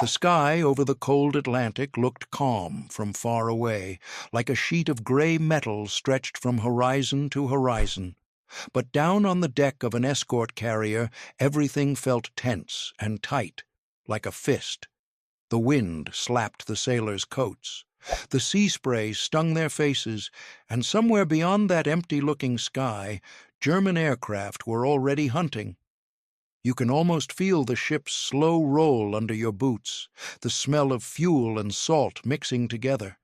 The sky over the cold Atlantic looked calm from far away, like a sheet of gray metal stretched from horizon to horizon. But down on the deck of an escort carrier, everything felt tense and tight, like a fist. The wind slapped the sailors' coats. The sea spray stung their faces, and somewhere beyond that empty-looking sky, German aircraft were already hunting. You can almost feel the ship's slow roll under your boots, the smell of fuel and salt mixing together,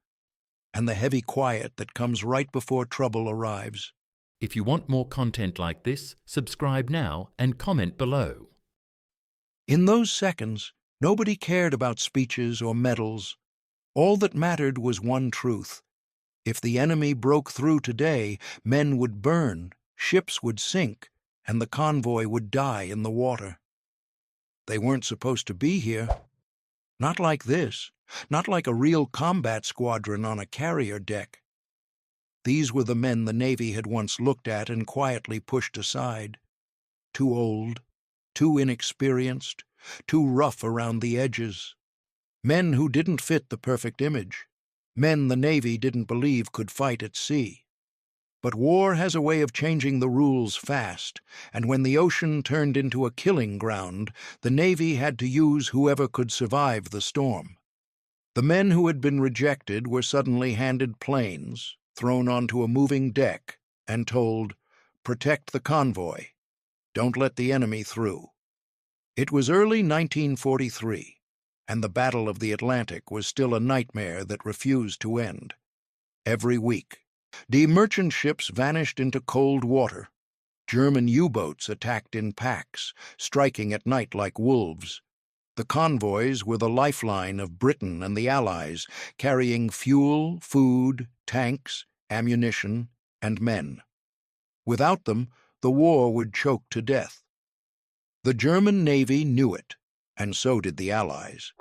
and the heavy quiet that comes right before trouble arrives. If you want more content like this, subscribe now and comment below. In those seconds, nobody cared about speeches or medals. All that mattered was one truth. If the enemy broke through today, men would burn, ships would sink, and the convoy would die in the water. They weren't supposed to be here. Not like this, not like a real combat squadron on a carrier deck. These were the men the Navy had once looked at and quietly pushed aside. Too old, too inexperienced, too rough around the edges. Men who didn't fit the perfect image. Men the Navy didn't believe could fight at sea. But war has a way of changing the rules fast, and when the ocean turned into a killing ground, the Navy had to use whoever could survive the storm. The men who had been rejected were suddenly handed planes, thrown onto a moving deck, and told, "Protect the convoy. Don't let the enemy through." It was early 1943, and the Battle of the Atlantic was still a nightmare that refused to end. Every week, merchant ships vanished into cold water. German U-boats attacked in packs, striking at night like wolves. The convoys were the lifeline of Britain and the Allies, carrying fuel, food, tanks, ammunition, and men. Without them, the war would choke to death. The German Navy knew it, and so did the Allies.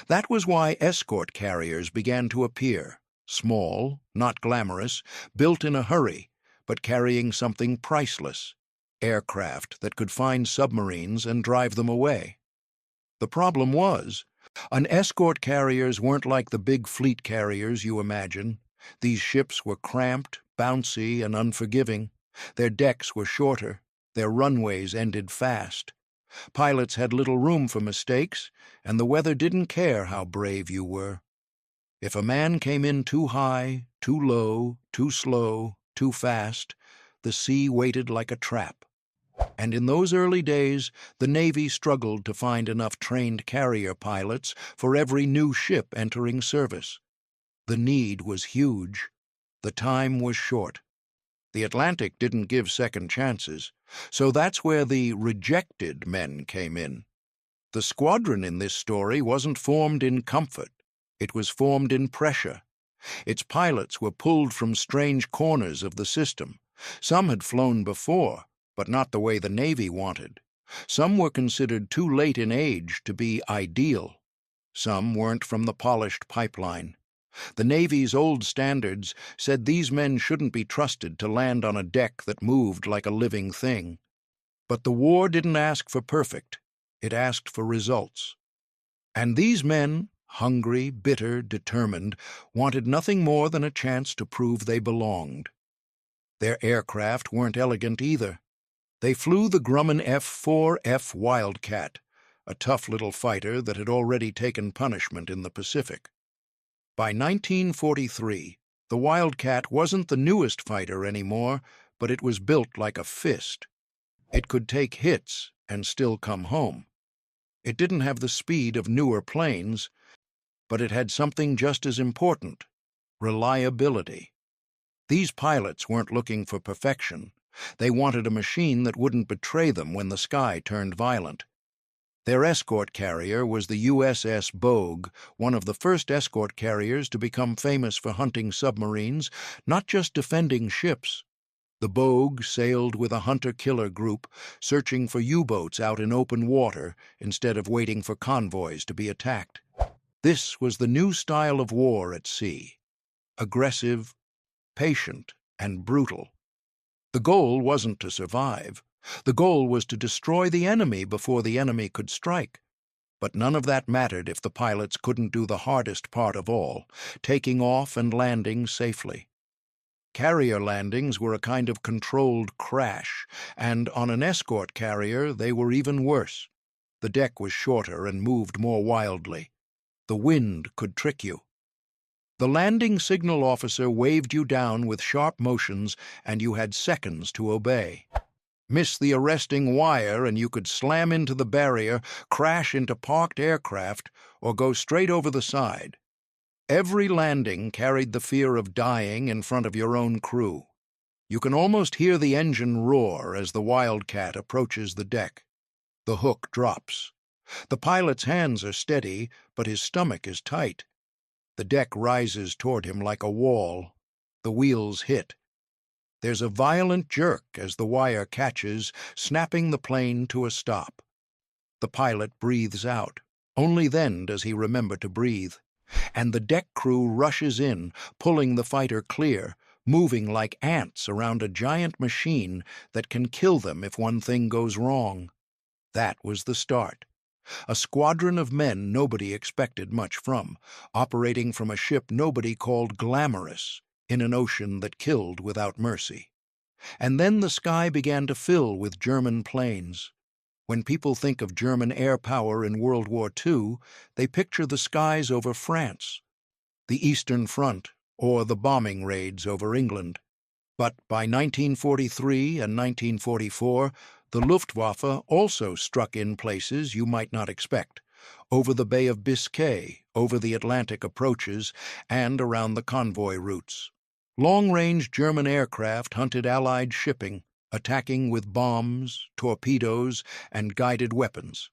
That was why escort carriers began to appear, small, not glamorous, built in a hurry, but carrying something priceless, aircraft that could find submarines and drive them away. The problem was, an escort carriers weren't like the big fleet carriers you imagine. These ships were cramped, bouncy, and unforgiving. Their decks were shorter. Their runways ended fast. Pilots had little room for mistakes, and the weather didn't care how brave you were. If a man came in too high, too low, too slow, too fast, the sea waited like a trap. And in those early days, the Navy struggled to find enough trained carrier pilots for every new ship entering service. The need was huge. The time was short. The Atlantic didn't give second chances, so that's where the rejected men came in. The squadron in this story wasn't formed in comfort. It was formed in pressure. Its pilots were pulled from strange corners of the system. Some had flown before, but not the way the Navy wanted. Some were considered too late in age to be ideal. Some weren't from the polished pipeline. The Navy's old standards said these men shouldn't be trusted to land on a deck that moved like a living thing. But the war didn't ask for perfect. It asked for results. And these men, hungry, bitter, determined, wanted nothing more than a chance to prove they belonged. Their aircraft weren't elegant either. They flew the Grumman F4F Wildcat, a tough little fighter that had already taken punishment in the Pacific. By 1943, the Wildcat wasn't the newest fighter anymore, but it was built like a fist. It could take hits and still come home. It didn't have the speed of newer planes, but it had something just as important: reliability. These pilots weren't looking for perfection. They wanted a machine that wouldn't betray them when the sky turned violent. Their escort carrier was the USS Bogue, one of the first escort carriers to become famous for hunting submarines, not just defending ships. The Bogue sailed with a hunter-killer group, searching for U-boats out in open water instead of waiting for convoys to be attacked. This was the new style of war at sea: aggressive, patient, and brutal. The goal wasn't to survive. The goal was to destroy the enemy before the enemy could strike. But none of that mattered if the pilots couldn't do the hardest part of all, taking off and landing safely. Carrier landings were a kind of controlled crash, and on an escort carrier they were even worse. The deck was shorter and moved more wildly. The wind could trick you. The landing signal officer waved you down with sharp motions, and you had seconds to obey. Miss the arresting wire and you could slam into the barrier, crash into parked aircraft, or go straight over the side. Every landing carried the fear of dying in front of your own crew. You can almost hear the engine roar as the Wildcat approaches the deck. The hook drops. The pilot's hands are steady, but his stomach is tight. The deck rises toward him like a wall. The wheels hit. There's a violent jerk as the wire catches, snapping the plane to a stop. The pilot breathes out. Only then does he remember to breathe. And the deck crew rushes in, pulling the fighter clear, moving like ants around a giant machine that can kill them if one thing goes wrong. That was the start. A squadron of men nobody expected much from, operating from a ship nobody called glamorous, in an ocean that killed without mercy. And then the sky began to fill with German planes. When people think of German air power in World War II, they picture the skies over France, the Eastern Front, or the bombing raids over England. But by 1943 and 1944, the Luftwaffe also struck in places you might not expect, over the Bay of Biscay, over the Atlantic approaches, and around the convoy routes. Long-range German aircraft hunted Allied shipping, attacking with bombs, torpedoes, and guided weapons.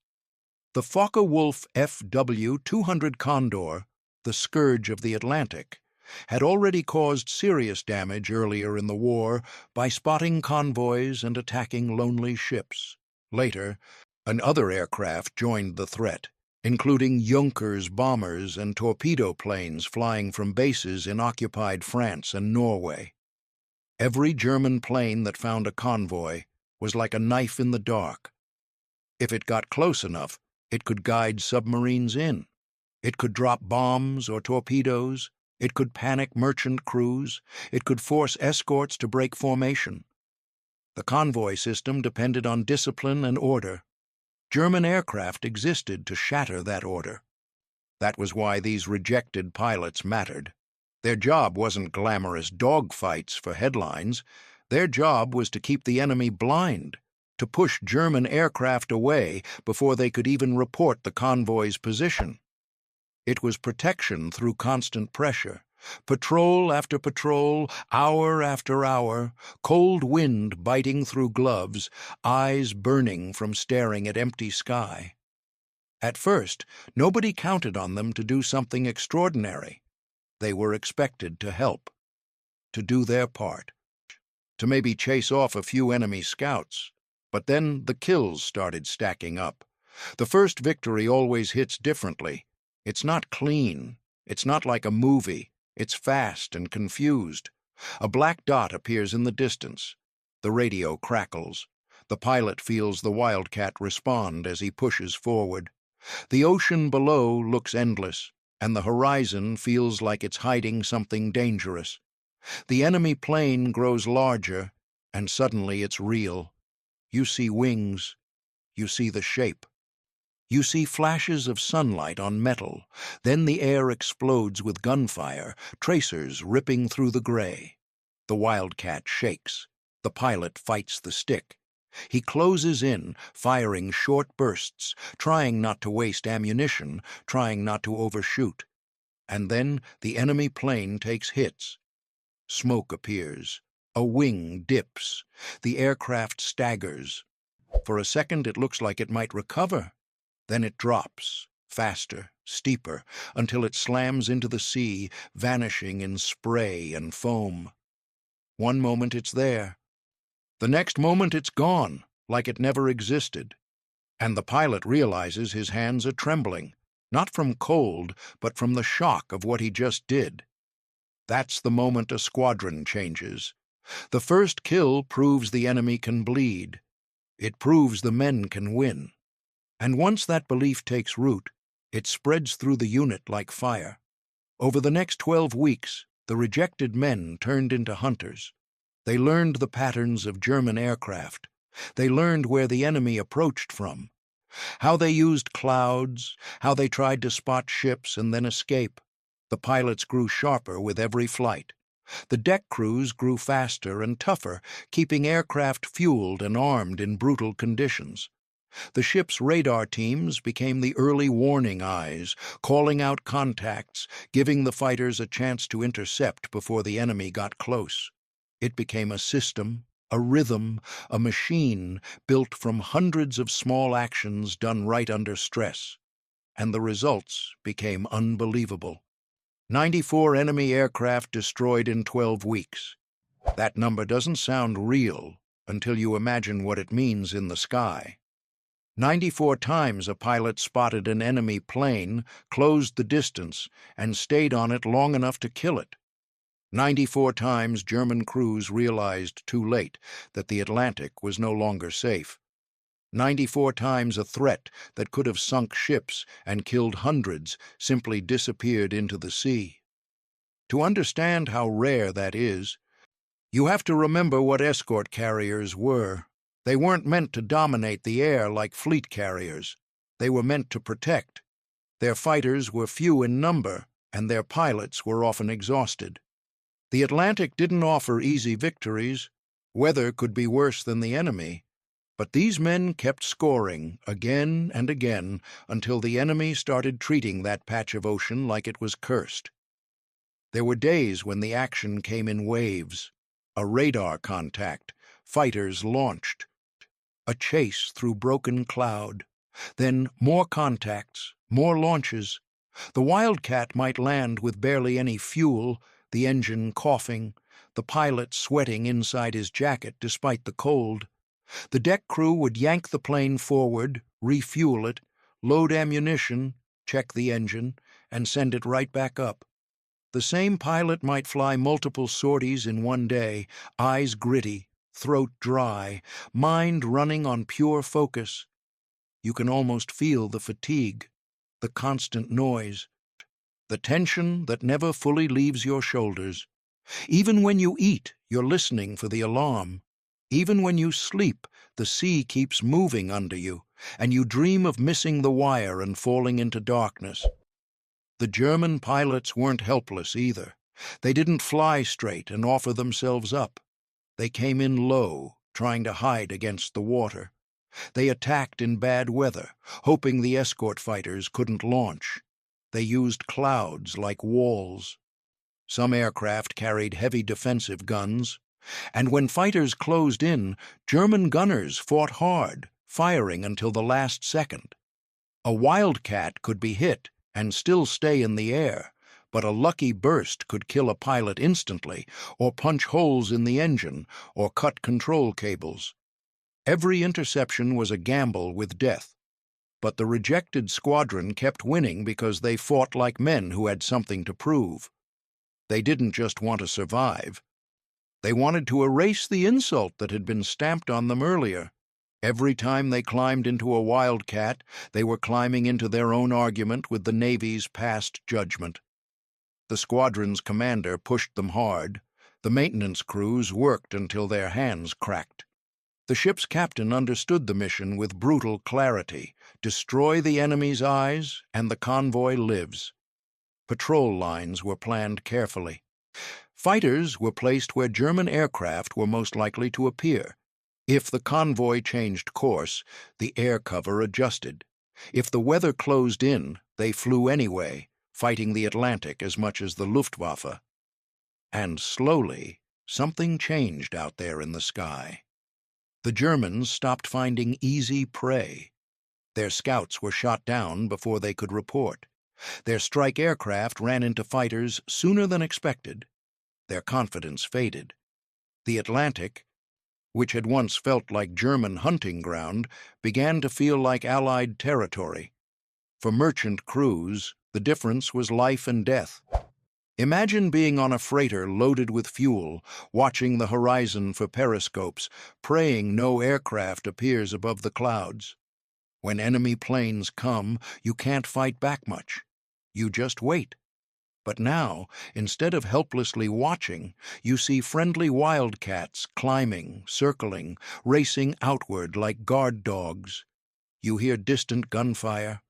The Focke-Wulf FW-200 Condor, the scourge of the Atlantic, had already caused serious damage earlier in the war by spotting convoys and attacking lonely ships. Later, another aircraft joined the threat, including Junkers bombers and torpedo planes flying from bases in occupied France and Norway. Every German plane that found a convoy was like a knife in the dark. If it got close enough, it could guide submarines in. It could drop bombs or torpedoes. It could panic merchant crews. It could force escorts to break formation. The convoy system depended on discipline and order. German aircraft existed to shatter that order. That was why these rejected pilots mattered. Their job wasn't glamorous dogfights for headlines. Their job was to keep the enemy blind, to push German aircraft away before they could even report the convoy's position. It was protection through constant pressure, patrol after patrol, hour after hour, cold wind biting through gloves, eyes burning from staring at empty sky. At first, nobody counted on them to do something extraordinary. They were expected to help, to do their part, to maybe chase off a few enemy scouts. But then the kills started stacking up. The first victory always hits differently. It's not clean. It's not like a movie. It's fast and confused. A black dot appears in the distance. The radio crackles. The pilot feels the Wildcat respond as he pushes forward. The ocean below looks endless, and the horizon feels like it's hiding something dangerous. The enemy plane grows larger, and suddenly it's real. You see wings. You see the shape. You see flashes of sunlight on metal. Then the air explodes with gunfire, tracers ripping through the gray. The Wildcat shakes. The pilot fights the stick. He closes in, firing short bursts, trying not to waste ammunition, trying not to overshoot. And then the enemy plane takes hits. Smoke appears. A wing dips. The aircraft staggers. For a second it looks like it might recover. Then it drops, faster, steeper, until it slams into the sea, vanishing in spray and foam. One moment it's there. The next moment it's gone, like it never existed. And the pilot realizes his hands are trembling, not from cold, but from the shock of what he just did. That's the moment a squadron changes. The first kill proves the enemy can bleed. It proves the men can win. And once that belief takes root, it spreads through the unit like fire. Over the next 12 weeks, the rejected men turned into hunters. They learned the patterns of German aircraft. They learned where the enemy approached from, how they used clouds, how they tried to spot ships and then escape. The pilots grew sharper with every flight. The deck crews grew faster and tougher, keeping aircraft fueled and armed in brutal conditions. The ship's radar teams became the early warning eyes, calling out contacts, giving the fighters a chance to intercept before the enemy got close. It became a system, a rhythm, a machine built from hundreds of small actions done right under stress. And the results became unbelievable. 94 enemy aircraft destroyed in 12 weeks. That number doesn't sound real until you imagine what it means in the sky. 94 times a pilot spotted an enemy plane, closed the distance, and stayed on it long enough to kill it. 94 times German crews realized too late that the Atlantic was no longer safe. 94 times a threat that could have sunk ships and killed hundreds simply disappeared into the sea. To understand how rare that is, you have to remember what escort carriers were. They weren't meant to dominate the air like fleet carriers. They were meant to protect. Their fighters were few in number, and their pilots were often exhausted. The Atlantic didn't offer easy victories. Weather could be worse than the enemy. But these men kept scoring again and again until the enemy started treating that patch of ocean like it was cursed. There were days when the action came in waves. A radar contact, fighters launched. A chase through broken cloud. Then more contacts, more launches. The Wildcat might land with barely any fuel, the engine coughing, the pilot sweating inside his jacket despite the cold. The deck crew would yank the plane forward, refuel it, load ammunition, check the engine, and send it right back up. The same pilot might fly multiple sorties in one day, eyes gritty, throat dry, mind running on pure focus. You can almost feel the fatigue, the constant noise, the tension that never fully leaves your shoulders. Even when you eat, you're listening for the alarm. Even when you sleep, the sea keeps moving under you, and you dream of missing the wire and falling into darkness. The German pilots weren't helpless either. They didn't fly straight and offer themselves up. They came in low, trying to hide against the water. They attacked in bad weather, hoping the escort fighters couldn't launch. They used clouds like walls. Some aircraft carried heavy defensive guns, and when fighters closed in, German gunners fought hard, firing until the last second. A Wildcat could be hit and still stay in the air, but a lucky burst could kill a pilot instantly, or punch holes in the engine, or cut control cables. Every interception was a gamble with death, but the rejected squadron kept winning because they fought like men who had something to prove. They didn't just want to survive. They wanted to erase the insult that had been stamped on them earlier. Every time they climbed into a Wildcat, they were climbing into their own argument with the Navy's past judgment. The squadron's commander pushed them hard. The maintenance crews worked until their hands cracked. The ship's captain understood the mission with brutal clarity. Destroy the enemy's eyes, and the convoy lives. Patrol lines were planned carefully. Fighters were placed where German aircraft were most likely to appear. If the convoy changed course, the air cover adjusted. If the weather closed in, they flew anyway, fighting the Atlantic as much as the Luftwaffe. And slowly, something changed out there in the sky. The Germans stopped finding easy prey. Their scouts were shot down before they could report. Their strike aircraft ran into fighters sooner than expected. Their confidence faded. The Atlantic, which had once felt like German hunting ground, began to feel like Allied territory. For merchant crews, the difference was life and death. Imagine being on a freighter loaded with fuel, watching the horizon for periscopes, praying no aircraft appears above the clouds. When enemy planes come, you can't fight back much. You just wait. But now, instead of helplessly watching, you see friendly wildcats climbing, circling, racing outward like guard dogs. You hear distant gunfire.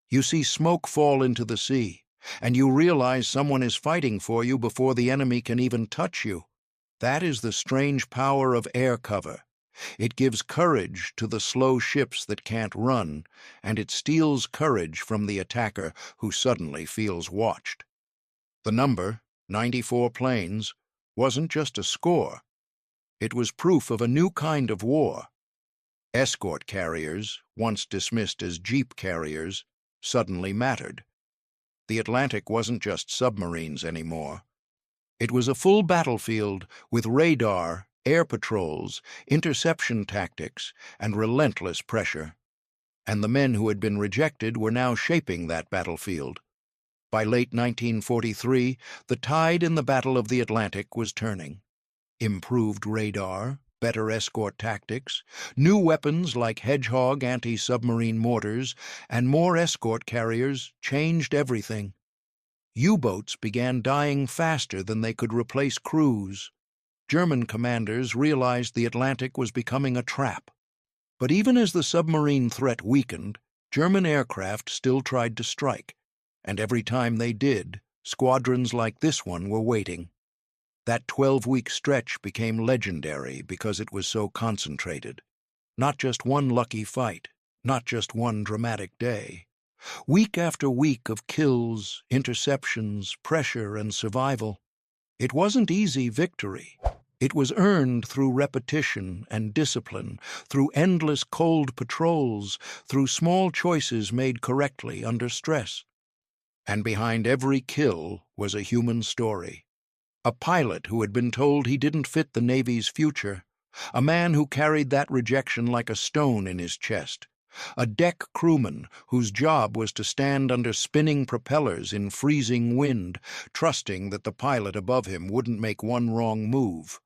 You see smoke fall into the sea, and you realize someone is fighting for you before the enemy can even touch you. That is the strange power of air cover. It gives courage to the slow ships that can't run, and it steals courage from the attacker who suddenly feels watched. The number, 94 planes, wasn't just a score. It was proof of a new kind of war. Escort carriers, once dismissed as jeep carriers, suddenly mattered. The Atlantic wasn't just submarines anymore. It was a full battlefield with radar, air patrols, interception tactics, and relentless pressure. And the men who had been rejected were now shaping that battlefield. By late 1943, the tide in the Battle of the Atlantic was turning. Improved radar, better escort tactics, new weapons like Hedgehog anti-submarine mortars, and more escort carriers changed everything. U-boats began dying faster than they could replace crews. German commanders realized the Atlantic was becoming a trap. But even as the submarine threat weakened, German aircraft still tried to strike. And every time they did, squadrons like this one were waiting. That 12-week stretch became legendary because it was so concentrated. Not just one lucky fight, not just one dramatic day. Week after week of kills, interceptions, pressure, and survival. It wasn't easy victory. It was earned through repetition and discipline, through endless cold patrols, through small choices made correctly under stress. And behind every kill was a human story. A pilot who had been told he didn't fit the Navy's future. A man who carried that rejection like a stone in his chest. A deck crewman whose job was to stand under spinning propellers in freezing wind, trusting that the pilot above him wouldn't make one wrong move.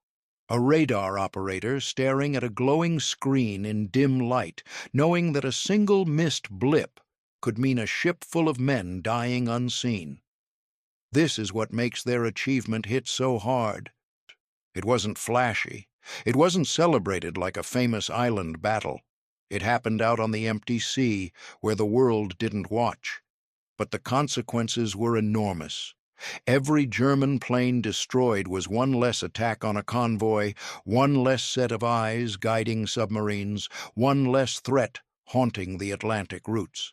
A radar operator staring at a glowing screen in dim light, knowing that a single missed blip could mean a ship full of men dying unseen. This is what makes their achievement hit so hard. It wasn't flashy. It wasn't celebrated like a famous island battle. It happened out on the empty sea, where the world didn't watch. But the consequences were enormous. Every German plane destroyed was one less attack on a convoy, one less set of eyes guiding submarines, one less threat haunting the Atlantic routes.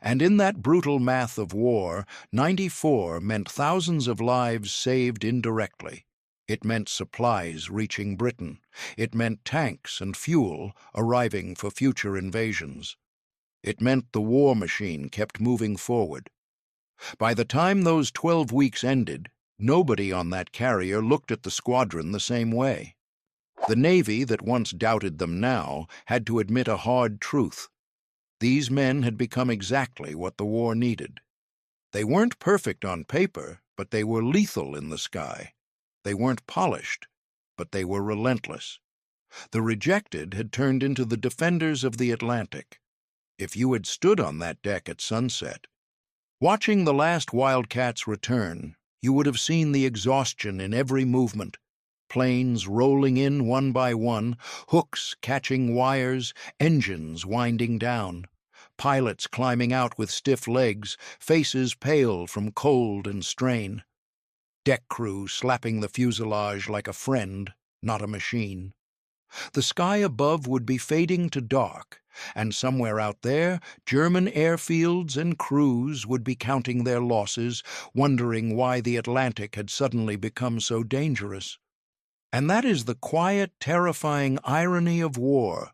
And in that brutal math of war, 94 meant thousands of lives saved indirectly. It meant supplies reaching Britain. It meant tanks and fuel arriving for future invasions. It meant the war machine kept moving forward. By the time those 12 weeks ended, nobody on that carrier looked at the squadron the same way. The Navy that once doubted them now had to admit a hard truth. These men had become exactly what the war needed. They weren't perfect on paper, but they were lethal in the sky. They weren't polished, but they were relentless. The rejected had turned into the defenders of the Atlantic. If you had stood on that deck at sunset, watching the last Wildcats return, you would have seen the exhaustion in every movement. Planes rolling in one by one, hooks catching wires, engines winding down. Pilots climbing out with stiff legs, faces pale from cold and strain. Deck crew slapping the fuselage like a friend, not a machine. The sky above would be fading to dark, and somewhere out there, German airfields and crews would be counting their losses, wondering why the Atlantic had suddenly become so dangerous. And that is the quiet, terrifying irony of war.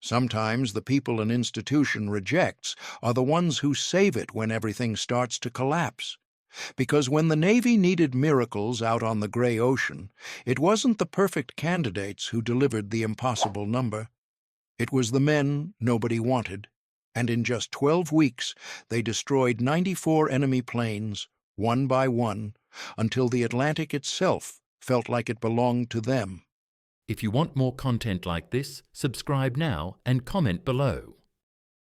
Sometimes the people an institution rejects are the ones who save it when everything starts to collapse. Because when the Navy needed miracles out on the gray ocean, it wasn't the perfect candidates who delivered the impossible number. It was the men nobody wanted, and in just 12 weeks they destroyed 94 enemy planes, one by one, until the Atlantic itself felt like it belonged to them. If you want more content like this, subscribe now and comment below.